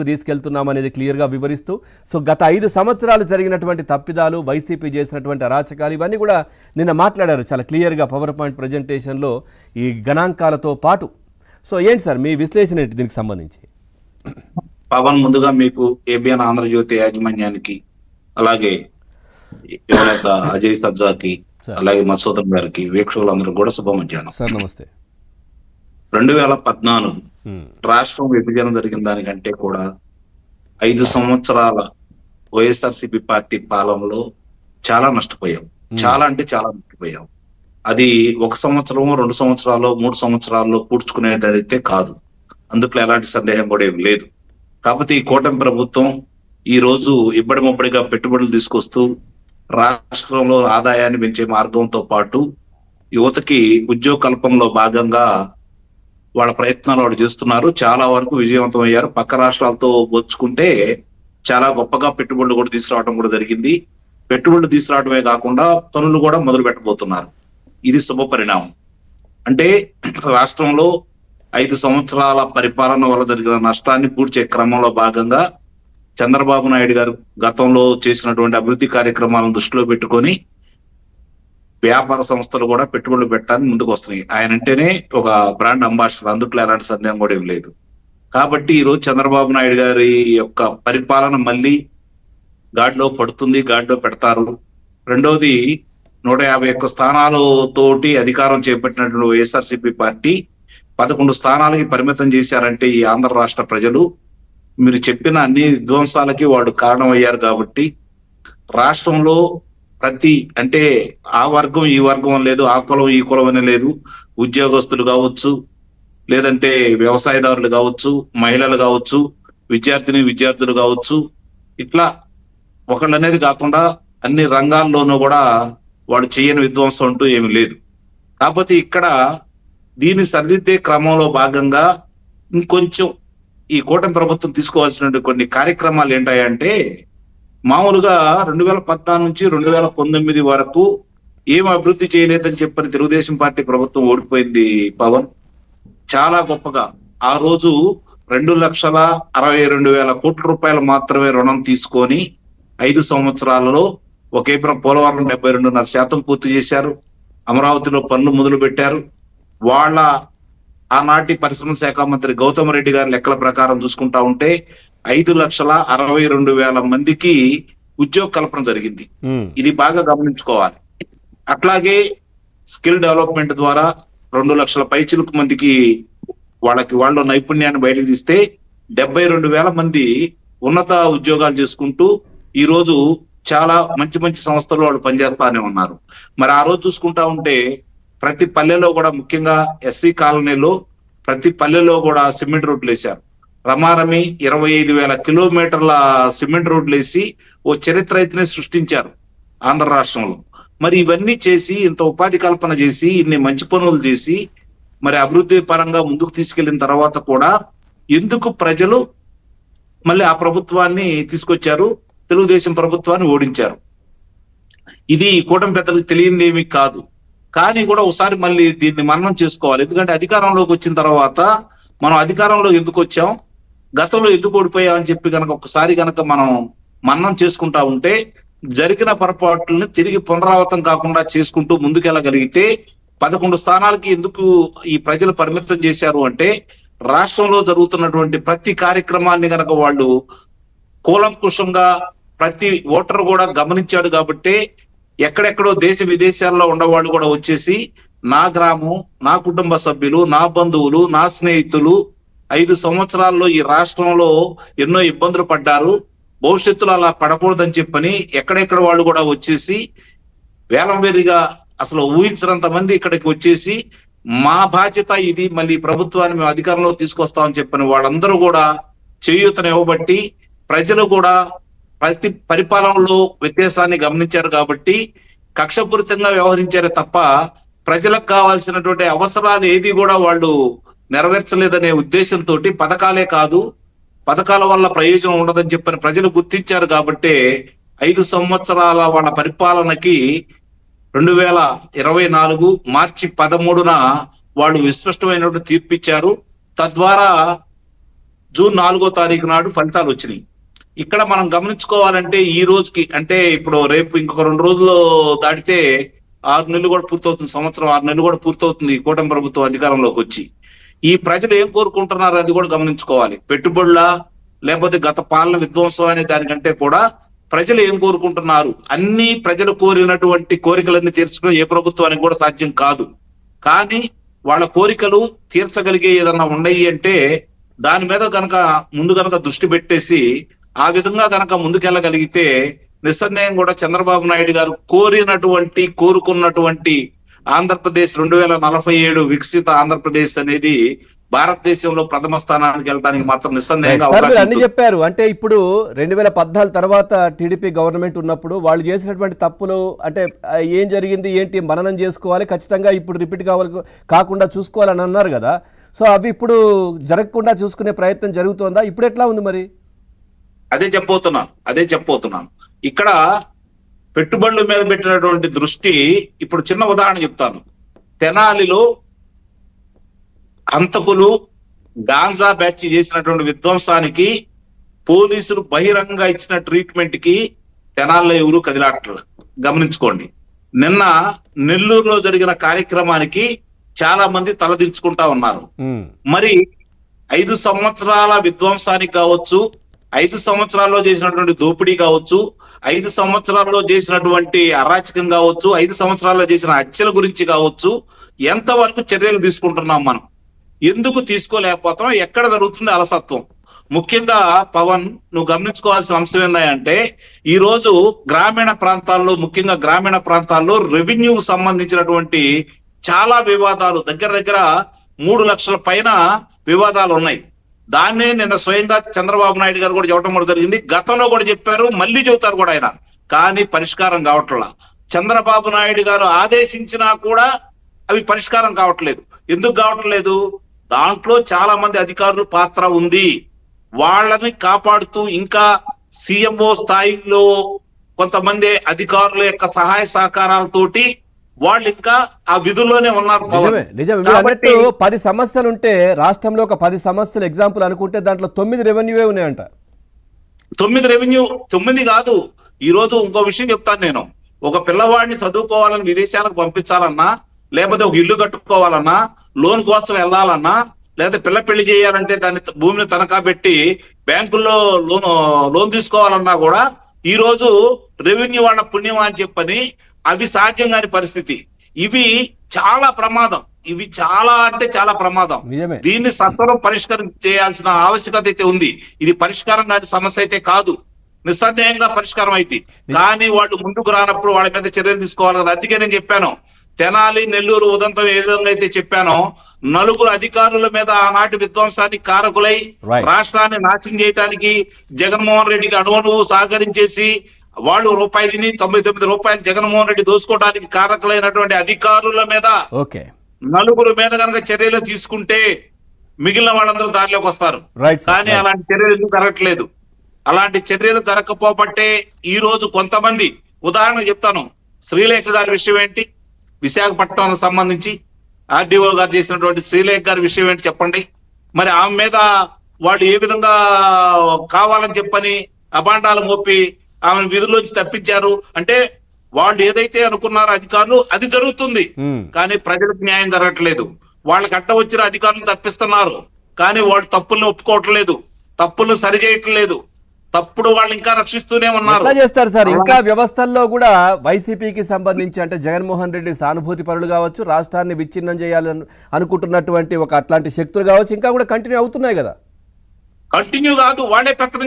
తీసుకెళ్తున్నాం అనేది క్లియర్గా వివరిస్తూ సో గత 5 సంవత్సరాలు జరిగినటువంటి తప్పిదాలు, వైసీపీ చేసినటువంటి అరాచకాలు ఇవన్నీ కూడా నిన్న మాట్లాడారు చాలా క్లియర్గా పవర్ పాయింట్ ప్రజెంటేషన్లో ఈ గణాంకాలతో పాటు. సో ఏంటి సార్ మీ విశ్లేషణ ఏంటి దీనికి సంబంధించి? పవన్, ముందుగా మీకు ఏబిఎన్ ఆంధ్రజ్యోతి యాజమాన్యానికి, అలాగే యువనేత అజయ్ సజ్జాకి, అలాగే మసూదన్ గారికి, వీక్షకులందరూ కూడా శుభ మధ్యాహ్నం సార్. నమస్తే. 2014 రాష్ట్రం విభజన జరిగిన దానికంటే కూడా 5 సంవత్సరాల వైఎస్ఆర్సీపీ పార్టీ పాలనలో చాలా నష్టపోయాం. చాలా అంటే చాలా నష్టపోయాం. అది 1 సంవత్సరమో 2 సంవత్సరాలు 3 సంవత్సరాల్లో పూడ్చుకునేదైతే కాదు. అందుట్లో ఎలాంటి సందేహం కూడా ఏం లేదు. కాకపోతే ఈ కూటమి ప్రభుత్వం ఈ రోజు ఇబ్బడి ముబ్బడిగా పెట్టుబడులు తీసుకొస్తూ రాష్ట్రంలో ఆదాయాన్ని పెంచే మార్గంతో పాటు యువతకి ఉద్యోగ కల్పనలో భాగంగా వాళ్ళ ప్రయత్నాలు వాళ్ళు చేస్తున్నారు. చాలా వరకు విజయవంతం అయ్యారు. పక్క రాష్ట్రాలతో పోల్చుకుంటే చాలా గొప్పగా పెట్టుబడులు కూడా తీసుకురావడం కూడా జరిగింది. పెట్టుబడులు తీసుకురావడమే కాకుండా పనులు కూడా మొదలు పెట్టబోతున్నారు. ఇది శుభ పరిణామం. అంటే రాష్ట్రంలో 5 సంవత్సరాల పరిపాలన వల్ల జరిగిన నష్టాన్ని పూడ్చే క్రమంలో భాగంగా చంద్రబాబు నాయుడు గారు గతంలో చేసినటువంటి అభివృద్ధి కార్యక్రమాలను దృష్టిలో పెట్టుకొని వ్యాపార సంస్థలు కూడా పెట్టుబడులు పెట్టడానికి ముందుకు వస్తున్నాయి. ఆయన అంటేనే ఒక బ్రాండ్ అంబాసిడర్, అందుట్లో ఎలాంటి సందేహం కూడా ఏం లేదు. కాబట్టి ఈ రోజు చంద్రబాబు నాయుడు గారి యొక్క పరిపాలన మళ్ళీ గాడిలో పడుతుంది, గాడిలో పెడతారు. రెండోది 151 స్థానాలతోటి అధికారం చేపట్టినటువంటి వైఎస్ఆర్సీపీ పార్టీ 11 స్థానాలకి పరిమితం చేశారంటే ఈ ఆంధ్ర రాష్ట్ర ప్రజలు మీరు చెప్పిన అన్ని విధ్వంసాలకి వాడు కారణమయ్యారు. కాబట్టి రాష్ట్రంలో ప్రతి అంటే ఆ వర్గం ఈ వర్గం అని లేదు, ఆ కులం ఈ కులం అని లేదు, ఉద్యోగస్తులు కావచ్చు, లేదంటే వ్యవసాయదారులు కావచ్చు, మహిళలు కావచ్చు, విద్యార్థులు కావచ్చు, ఇట్లా ఒకళ్ళు అనేది కాకుండా అన్ని రంగాల్లోనూ కూడా వాడు చేయని విధ్వంసం అంటూ ఏమి లేదు. కాకపోతే ఇక్కడ దీన్ని సరిదిద్దే క్రమంలో భాగంగా ఇంకొంచెం ఈ కూటమి ప్రభుత్వం తీసుకోవాల్సిన కొన్ని కార్యక్రమాలు ఏంటాయంటే, మామూలుగా 2014 నుంచి 2019 వరకు ఏం అభివృద్ధి చేయలేదని చెప్పని తెలుగుదేశం పార్టీ ప్రభుత్వం ఓడిపోయింది. పవన్ చాలా గొప్పగా ఆ రోజు 2,62,000 కోట్ల రూపాయలు మాత్రమే రుణం తీసుకొని 5 సంవత్సరాలలో ఒకేపురం పోలవరం 72.5% పూర్తి చేశారు. అమరావతిలో పనులు మొదలు పెట్టారు. వాళ్ళ ఆనాటి పరిశ్రమల శాఖ మంత్రి గౌతమ్ రెడ్డి గారి లెక్కల ప్రకారం చూసుకుంటా ఉంటే 5,62,000 మందికి ఉద్యోగ కల్పన జరిగింది. ఇది బాగా గమనించుకోవాలి. అట్లాగే స్కిల్ డెవలప్మెంట్ ద్వారా 2 లక్షల పైచిలుకు మందికి వాళ్ళు నైపుణ్యాన్ని బయటకు తీస్తే 72,000 మంది ఉన్నత ఉద్యోగాలు చేసుకుంటూ ఈ రోజు చాలా మంచి మంచి సంస్థలు వాళ్ళు పనిచేస్తానే ఉన్నారు. మరి ఆ రోజు చూసుకుంటా ఉంటే ప్రతి పల్లెలో కూడా, ముఖ్యంగా ఎస్సీ కాలనీలో ప్రతి పల్లెలో కూడా సిమెంట్ రోడ్లు వేశారు. రమారమి 25,000 కిలోమీటర్ల సిమెంట్ రోడ్లు వేసి ఓ చరిత్ర అయితేనే సృష్టించారు ఆంధ్ర రాష్ట్రంలో. మరి ఇవన్నీ చేసి, ఇంత ఉపాధి కల్పన చేసి, ఇన్ని మంచి పనులు చేసి, మరి అభివృద్ధి పరంగా ముందుకు తీసుకెళ్లిన తర్వాత కూడా ఎందుకు ప్రజలు మళ్ళీ ఆ ప్రభుత్వాన్ని తీసుకొచ్చారు, తెలుగుదేశం ప్రభుత్వాన్ని ఓడించారు? ఇది కూటమి పెద్దలకు తెలియంది ఏమీ కాదు. కానీ కూడా ఒకసారి మళ్ళీ దీన్ని మననం చేసుకోవాలి. ఎందుకంటే అధికారంలోకి వచ్చిన తర్వాత మనం అధికారంలో ఎందుకు వచ్చాం, గతంలో ఎందుకు ఓడిపోయామని చెప్పి కనుక ఒకసారి కనుక మనం మననం చేసుకుంటా ఉంటే జరిగిన పొరపాట్లని తిరిగి పునరావృతం కాకుండా చేసుకుంటూ ముందుకెళ్ళగలిగితే 11 స్థానాలకి ఎందుకు ఈ ప్రజలు పరిమితం చేశారు అంటే, రాష్ట్రంలో జరుగుతున్నటువంటి ప్రతి కార్యక్రమాన్ని కనుక వాళ్ళు కూలంకుషంగా ప్రతి ఓటర్ కూడా గమనించాడు. కాబట్టి ఎక్కడెక్కడో దేశ విదేశాల్లో ఉండేవాళ్ళు కూడా వచ్చేసి నా గ్రామం, నా కుటుంబ సభ్యులు, నా బంధువులు, నా స్నేహితులు 5 సంవత్సరాల్లో ఈ రాష్ట్రంలో ఎన్నో ఇబ్బందులు పడ్డారు, భవిష్యత్తులో అలా పడకూడదని చెప్పని ఎక్కడెక్కడ వాళ్ళు కూడా వచ్చేసి వేలం వేరిగా అసలు ఊహించినంత మంది ఇక్కడికి వచ్చేసి మా బాధ్యత ఇది, మళ్ళీ ప్రభుత్వాన్ని మేము అధికారంలో తీసుకొస్తామని చెప్పని వాళ్ళందరూ కూడా చేయూతనివ్వబట్టి ప్రజలు కూడా ప్రతి పరిపాలనలో వ్యత్యాసాన్ని గమనించారు. కాబట్టి కక్షపూరితంగా వ్యవహరించారే తప్ప ప్రజలకు కావాల్సినటువంటి అవసరాలు ఏది కూడా వాళ్ళు నెరవేర్చలేదనే ఉద్దేశంతో పథకాలే కాదు, పథకాల వల్ల ప్రయోజనం ఉండదని చెప్పని ప్రజలు గుర్తించారు. కాబట్టి 5 సంవత్సరాల వాళ్ళ పరిపాలనకి 2024 మార్చి 13న వాళ్ళు విస్పష్టమైనటువంటి తీర్పిచ్చారు. తద్వారా జూన్ 4వ తారీఖు నాడు ఫలితాలు వచ్చినాయి. ఇక్కడ మనం గమనించుకోవాలంటే ఈ రోజుకి అంటే ఇప్పుడు రేపు ఇంకొక 2 రోజులు దాటితే 6 నెలలు కూడా పూర్తవుతుంది, సంవత్సరం 6 నెలలు కూడా పూర్తవుతుంది ఈ కూటమి ప్రభుత్వం అధికారంలోకి వచ్చి. ఈ ప్రజలు ఏం కోరుకుంటున్నారు అది కూడా గమనించుకోవాలి. పెట్టుబడుల లేకపోతే గత పాలన విధ్వంసం అనే దానికంటే కూడా ప్రజలు ఏం కోరుకుంటున్నారు, అన్ని ప్రజలు కోరినటువంటి కోరికలన్నీ తీర్చడం ఏ ప్రభుత్వానికి కూడా సాధ్యం కాదు. కానీ వాళ్ళ కోరికలు తీర్చగలిగే ఏదన్నా ఉన్నాయి అంటే దాని మీద ముందు దృష్టి పెట్టేసి ఆ విధంగా ముందుకెళ్ళగలిగితే నిస్సందేహం కూడా చంద్రబాబు నాయుడు గారు కోరుకున్నటువంటి ఆంధ్రప్రదేశ్ 2047 వికసిత ఆంధ్రప్రదేశ్ అనేది భారతదేశంలో ప్రథమ స్థానానికి వెళ్ళడానికి మాత్రం నిస్సందేహంగా అవకాశం అన్ని చెప్పారు. అంటే ఇప్పుడు 2014 తర్వాత టీడీపీ గవర్నమెంట్ ఉన్నప్పుడు వాళ్ళు చేసినటువంటి తప్పులు అంటే ఏం జరిగింది ఏంటి మననం చేసుకోవాలి, ఖచ్చితంగా ఇప్పుడు రిపీట్ కాకుండా చూసుకోవాలని అన్నారు కదా. సో అవి ఇప్పుడు జరగకుండా చూసుకునే ప్రయత్నం జరుగుతోందా? ఇప్పుడు ఎట్లా ఉంది మరి? అదే చెప్పబోతున్నాను. ఇక్కడ పెట్టుబడుల మీద పెట్టినటువంటి దృష్టి, ఇప్పుడు చిన్న ఉదాహరణ చెప్తాను. తెనాలిలో హంతకులు గాంజా బ్యాచ్ చేసినటువంటి విధ్వంసానికి పోలీసులు బహిరంగ ఇచ్చిన ట్రీట్మెంట్ కి తెనాలిలో ఎవరు కదిలాటలు గమనించుకోండి. నిన్న నెల్లూరులో జరిగిన కార్యక్రమానికి చాలా మంది తలదించుకుంటా ఉన్నారు. మరి 5 సంవత్సరాల విధ్వంసానికి కావచ్చు, 5 సంవత్సరాల్లో చేసినటువంటి దోపిడీ కావచ్చు, 5 సంవత్సరాల్లో చేసినటువంటి అరాచకం కావచ్చు, 5 సంవత్సరాల్లో చేసిన హత్యల గురించి కావచ్చు, ఎంతవరకు చర్యలు తీసుకుంటున్నాం మనం? ఎందుకు తీసుకోలేకపోతున్నాం? ఎక్కడ జరుగుతుంది అలసత్వం? ముఖ్యంగా పవన్, నువ్వు గమనించుకోవాల్సిన అంశం ఏంటంటే ఈ రోజు గ్రామీణ ప్రాంతాల్లో, ముఖ్యంగా గ్రామీణ ప్రాంతాల్లో రెవెన్యూ సంబంధించినటువంటి చాలా వివాదాలు, దగ్గర 3 లక్షల పైన వివాదాలు ఉన్నాయి. దాన్నే నిన్న స్వయంగా చంద్రబాబు నాయుడు గారు కూడా చెప్పడం కూడా జరిగింది. గతంలో కూడా చెప్పారు, మళ్ళీ చెబుతారు కూడా ఆయన. కానీ పరిష్కారం కావట్లా. చంద్రబాబు నాయుడు గారు ఆదేశించినా కూడా అవి పరిష్కారం కావట్లేదు. ఎందుకు కావట్లేదు? దాంట్లో చాలా మంది అధికారుల పాత్ర ఉంది. వాళ్ళని కాపాడుతూ ఇంకా సీఎంఓ స్థాయిలో కొంతమంది అధికారుల యొక్క సహాయ సహకారాలతోటి వాళ్ళు ఇంకా ఆ విధుల్లోనే ఉన్నారు. కాబట్టి 10 సమస్యలు ఉంటే రాష్ట్రంలో ఒక 10 సమస్యలు ఎగ్జాంపుల్ అనుకుంటే దాంట్లో 9 రెవెన్యూవే ఉన్నాయంట. 9 కాదు. ఈ రోజు ఇంకో విషయం చెప్తాను నేను. ఒక పిల్లవాడిని చదువుకోవాలని విదేశాలకు పంపించాలన్నా, లేకపోతే ఒక ఇల్లు కట్టుకోవాలన్నా, లోన్ కోసం వెళ్ళాలన్నా, లేకపోతే పిల్ల పెళ్లి చేయాలంటే దాన్ని భూమిని తనఖా పెట్టి బ్యాంకుల్లో లోన్ తీసుకోవాలన్నా కూడా ఈ రోజు రెవెన్యూ వాళ్ళ పుణ్యం అని చెప్పని అవి సాధ్యం కాని పరిస్థితి. ఇవి చాలా ప్రమాదం. ఇవి చాలా అంటే చాలా ప్రమాదం. దీన్ని సత్వరం పరిష్కారం చేయాల్సిన ఆవశ్యకత అయితే ఉంది. ఇది పరిష్కారం కాని సమస్య అయితే కాదు, నిస్సందేహంగా పరిష్కారం అయితే. కానీ వాళ్ళు ముందుకు రానప్పుడు వాళ్ళ మీద చర్యలు తీసుకోవాలి కదా. అందుకే నేను చెప్పాను, తెనాలి నెల్లూరు ఉదంతం ఏ విధంగా అయితే చెప్పానో, 4 అధికారుల మీద ఆనాటి విధ్వంసానికి కారకులై రాష్ట్రాన్ని నాశనం చేయడానికి జగన్మోహన్ రెడ్డికి అణువణువు సహకరించేసి వాళ్ళు రూపాయి తిని 99 రూపాయలు జగన్మోహన్ రెడ్డి దోచుకోవడానికి కారకులైనటువంటి అధికారుల మీద 4 మీద కనుక చర్యలు తీసుకుంటే మిగిలిన వాళ్ళందరూ దారిలోకి వస్తారు. కానీ అలాంటి చర్యలు ఎందుకు జరగట్లేదు? అలాంటి చర్యలు జరగకపోబట్టే ఈ రోజు కొంతమంది, ఉదాహరణ చెప్తాను, శ్రీలేఖ గారి విషయం ఏంటి? విశాఖపట్నానికి సంబంధించి ఆర్డీఓ గారు చేసినటువంటి శ్రీలేఖ గారి విషయం ఏంటి చెప్పండి. మరి ఆమె మీద వాళ్ళు ఏ విధంగా కావాలని చెప్పని అభాండాలు మోపి ఆమె విధుల్లోంచి తప్పించారు అంటే వాళ్ళు ఏదైతే అనుకున్నారో అధికారులు అది జరుగుతుంది. కానీ ప్రజలకు న్యాయం జరగట్లేదు. వాళ్ళకి అడ్డ వచ్చిన అధికారులు తప్పిస్తున్నారు, కానీ వాళ్ళు తప్పులను ఒప్పుకోవట్లేదు, తప్పులను సరిచేయట్లేదు. తప్పుడు వాళ్ళు ఇంకా రక్షిస్తూనే ఉన్నారు. ఎట్లా చేస్తారు సార్? ఇంకా వ్యవస్థల్లో కూడా వైసీపీకి సంబంధించి అంటే జగన్మోహన్ రెడ్డి సానుభూతి పరులు కావచ్చు, రాష్ట్రాన్ని విచ్ఛిన్నం చేయాలని అనుకుంటున్నటువంటి అట్లాంటి శక్తులు కావచ్చు, ఇంకా కూడా కంటిన్యూ అవుతున్నాయి కదా. కంటిన్యూ కాదు, వాళ్ళే పెత్తనం